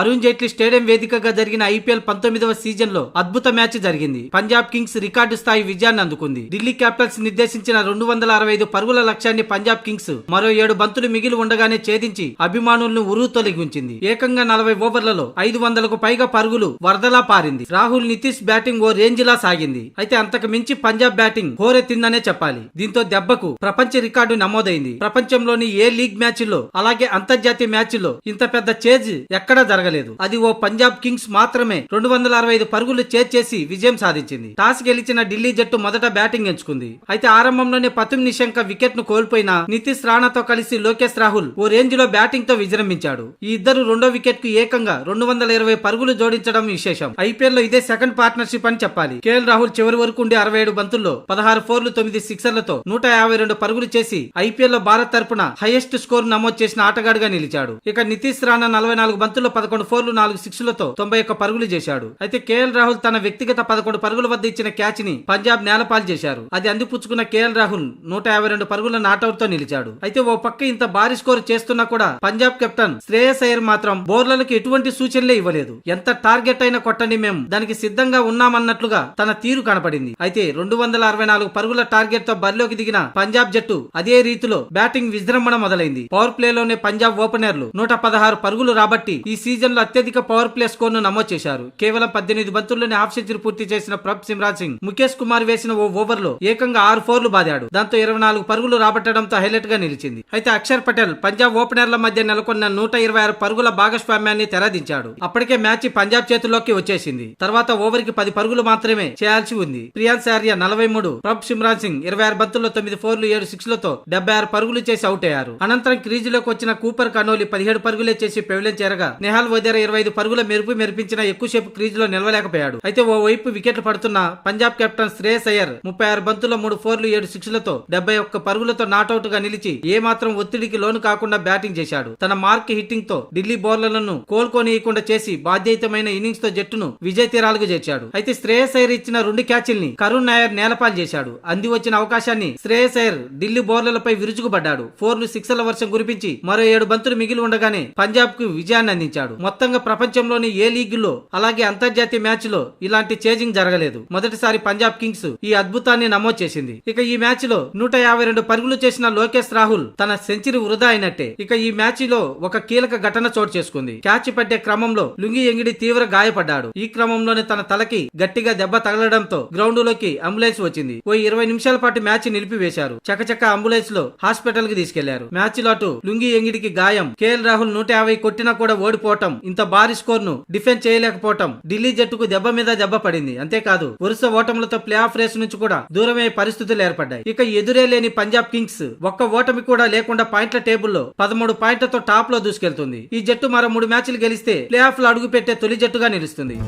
Arun Jaitley stadium వేదికగా జరిగిన IPL 19వ season లో అద్భుత మ్యాచ్ జరిగింది. పంజాబ్ కింగ్స్ రికార్డు స్థాయి విజయాన్ని అందుకుంది. ఢిల్లీ క్యాపిటల్స్ నిర్దేశించిన 265 పరుగుల లక్ష్యాన్ని పంజాబ్ కింగ్స్ మరో 7 బంతులు మిగిలి ఉండగానే ఛేదించి అభిమానులను ఉరువు తొలగించింది. ఏకంగా 40 ఓవర్లలో 500కు పైగా పరుగులు వరదలా పారింది. రాహుల్, నితీష్ బ్యాటింగ్ ఓ రేంజ్ లా సాగింది. అయితే అంతకు మించి పంజాబ్ బ్యాటింగ్ హోరెత్తిందనే చెప్పాలి. దీంతో దెబ్బకు ప్రపంచ రికార్డు నమోదైంది. ప్రపంచంలోని ఏ లీగ్ మ్యాచ్ లో అలాగే అంతర్జాతీయ మ్యాచ్ లో ఇంత పెద్ద చేజ్ ఎక్కడా జరగలేదు. అది ఓ పంజాబ్ కింగ్స్ మాత్రమే 265 పరుగులు చేసి విజయం సాధించింది. టాస్ గెలిచిన ఢిల్లీ జట్టు మొదట బ్యాటింగ్ ఎంచుకుంది. అయితే ఆరంభంలోనే పతుమ్ నిశంక వికెట్ ను కోల్పోయిన నితీష్ రాణాతో కలిసి లోకేష్ రాహుల్ ఓ రేంజ్ లో బ్యాటింగ్ తో విజృంభించాడు. ఈ ఇద్దరు రెండో వికెట్ కు ఏకంగా 220 పరుగులు జోడించడం విశేషం. ఐపీఎల్ లో ఇదే సెకండ్ పార్ట్నర్షిప్ అని చెప్పాలి. కేఎల్ రాహుల్ చివరి వరకు ఉండి 67 బంతుల్లో 16 ఫోర్లు 9 సిక్సర్లతో 152 పరుగులు చేసి ఐపీఎల్ లో భారత్ తరపున హైయెస్ట్ స్కోర్ నమోదు చేసిన ఆటగాడుగా నిలిచాడు. ఇక నితీష్ రాణా 44 బంతుల్లో 11 ఫోర్లు 4 సిక్స్లతో 91 పరుగులు చేశాడు. అయితే కేఎల్ రాహుల్ తన వ్యక్తిగత 11 పరుగుల వద్ద ఇచ్చిన క్యాచ్ ని పంజాబ్ నేలపాలు చేశారు. అది అందిపుచ్చుకున్న కేఎల్ రాహుల్ 152 పరుగుల నాటౌట్ తో నిలిచాడు. అయితే ఓ పక్క ఇంత భారీ స్కోర్ చేస్తున్నా కూడా పంజాబ్ కెప్టెన్ శ్రేయస్ అయ్యర్ మాత్రం బౌలర్లకు ఎటువంటి సూచనలే ఇవ్వలేదు. ఎంత టార్గెట్ అయినా కొట్టండి, మేము దానికి సిద్ధంగా ఉన్నామన్నట్లుగా తన తీరు కనపడింది. అయితే 264 పరుగుల టార్గెట్ తో బరిలోకి దిగిన పంజాబ్ జట్టు అదే రీతిలో బ్యాటింగ్ విజృంభణ మొదలైంది. పవర్ ప్లే లోనే పంజాబ్ ఓపెనర్లు 116 పరుగులు రాబట్టి ఈ సీజన్ లో అత్యధిక పవర్ ప్లే స్కోర్ ను నమోదు చేశారు. కేవలం 18 బంతుల్లోనే హాఫ్ సెంచరీ పూర్తి చేసిన ప్రభ్ సిమ్రాజ్ సింగ్ ముఖేష్ కుమార్ వేసిన ఓ ఓవర్ లో ఏకంగా 6 ఫోర్లు బాదాడు. దాంతో 24 పరుగులు రాబట్టడంతో హైలైట్ గా నిలిచింది. అయితే అక్షర్ పటేల్ పంజాబ్ ఓపెనర్ల మధ్య నెలకొన్న 126 పరుగుల భాగస్వామ్యాన్ని తెరదించాడు. అప్పటికే మ్యాచ్ పంజాబ్ చేతుల్లోకి వచ్చేసింది. తర్వాత ఓవర్ కి 10 పరుగులు మాత్రమే చేయాల్సి ఉంది. ప్రియాన్స్ ఆర్య 43, ప్రభ్ సిమ్రాజ్ సింగ్ 26 బంతుల్లో 9 ఫోర్లు 7 సిక్స్లతో 76 పరుగులు చేసి అవుట్ అయ్యారు. అనంతరం క్రీజులోకి వచ్చిన కూపర్ కనోలి 17 పరుగులే చేసి పెవిలియన్ చేరగా నెహాల్ వదేరా 25 పరుగుల మెరిపించిన ఎక్కువసేపు క్రీజులో నిలవలేకపోయాడు. అయితే ఓ వైపు వికెట్లు పడుతున్న పంజాబ్ కెప్టెన్ శ్రేయస్ అయ్యర్ 36 బంతుల్లో 3 ఫోర్లు 7 సిక్స్లతో 71 పరుగులతో నాట్అవుట్ గా నిలిచి ఏ మాత్రం ఒత్తిడికి లోను కాకుండా బ్యాటింగ్ చేశాడు. తన మార్క్ హిట్టింగ్ తో ఢిల్లీ బౌలర్లను కోలుకోనీయకుండా చేసి బాధ్యతమైన ఇన్నింగ్స్ తో జట్టును విజయ తీరాలకు చేర్చాడు. అయితే శ్రేయస్ అయ్యర్ ఇచ్చిన 2 క్యాచ్ల్ని కరుణ్ నాయర్ నేలపాలు చేశాడు. అంది వచ్చిన అవకాశాన్ని శ్రేయస్ అయ్యర్ ఢిల్లీ బౌలర్లపై విరుచుకుపడ్డాడు. ఫోర్లు సిక్స్ల వర్షం కురిపించి మరో 7 బంతులు మిగిలి ఉండగానే పంజాబ్ కు విజయాన్ని అందించాడు. మొత్తంగా ప్రపంచంలోని ఏ లీగ్ లో అలాగే అంతర్జాతీయ మ్యాచ్ లో ఇలాంటి చేజింగ్ జరగలేదు. మొదటిసారి పంజాబ్ కింగ్స్ ఈ అద్భుతాన్ని నమోదు చేసింది. ఇక ఈ మ్యాచ్ లో 152 పరుగులు చేసిన లోకేష్ రాహుల్ తన సెంచరీ వృధా అయినట్టే. ఇక ఈ మ్యాచ్ లో ఒక కీలక ఘటన చోటు చేసుకుంది. క్యాచ్ పట్టే క్రమంలో లుంగి ఎంగిడి తీవ్ర గాయపడ్డాడు. ఈ క్రమంలోనే తన తలకి గట్టిగా దెబ్బ తగలడంతో గ్రౌండ్ లోకి అంబులెన్స్ వచ్చింది. ఓ 20 నిమిషాల పాటు మ్యాచ్ నిలిపివేశారు. చకచక అంబులెన్స్ లో హాస్పిటల్ కి తీసుకెళ్లారు. మ్యాచ్ లో అటు లుంగి ఎంగిడికి గాయం, కేఎల్ రాహుల్ 150 కొట్టినా కూడా ఓడిపోవటం, ఇంత భారీ స్కోర్ ను డిఫెండ్ చేయలేకపోవటం ఢిల్లీ జట్టుకు దెబ్బ మీద దెబ్బ పడింది. అంతేకాదు వరుస ఓటములతో ప్లే ఆఫ్ రేస్ నుంచి కూడా దూరమయ్యే పరిస్థితులు ఏర్పడ్డాయి. ఇక ఎదురే లేని పంజాబ్ కింగ్స్ ఒక్క ఓటమి కూడా లేకుండా పాయింట్ల టేబుల్లో 13 పాయింట్లతో టాప్ లో దూసుకెళ్తుంది. ఈ జట్టు మరో 3 మ్యాచ్లు గెలిస్తే ప్లే ఆఫ్ లో అడుగు పెట్టే తొలి జట్టుగా నిలుస్తుంది.